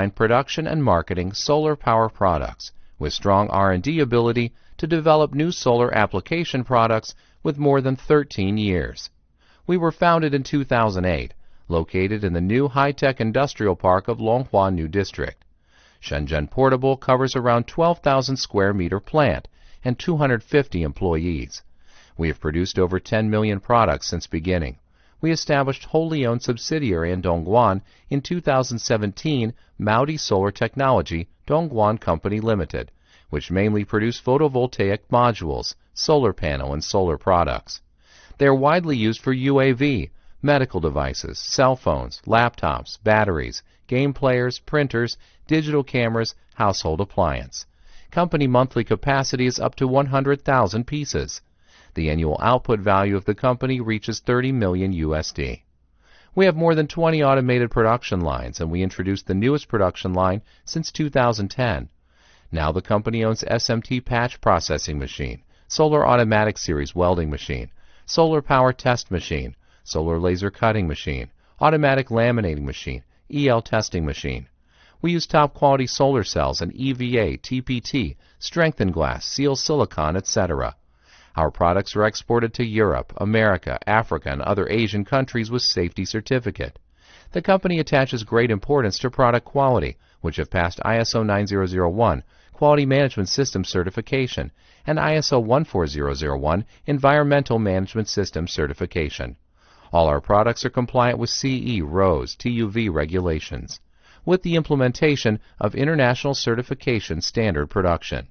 production and marketing solar power products with strong R&D ability to develop new solar application products with more than 13 years. We were founded in 2008, located in the new high-tech industrial park of Longhua New District. Shenzhen Portable covers around 12,000 square meter plant and 250 employees. We have produced over 10 million products since beginning. We established wholly owned subsidiary in Dongguan in 2017, Maudi Solar Technology Dongguan Company Limited, which mainly produce photovoltaic modules, solar panel, and solar products. They are widely used for UAV, medical devices, cell phones, laptops, batteries, game players, printers, digital cameras, household appliance. Company monthly capacity is up to 100,000 pieces. The annual output value of the company reaches 30 million USD. We have more than 20 automated production lines, and we introduced the newest production line since 2010. Now the company owns SMT patch processing machine, solar automatic series welding machine, solar power test machine, solar laser cutting machine, automatic laminating machine, EL testing machine. We use top quality solar cells and EVA, TPT, strengthened glass, seal silicon, etc. Our products are exported to Europe, America, Africa, and other Asian countries with safety certificate. The company attaches great importance to product quality, which have passed ISO 9001, Quality Management System certification, and ISO 14001, Environmental Management System certification. All our products are compliant with CE, RoHS, TUV regulations, with the implementation of international certification standard production.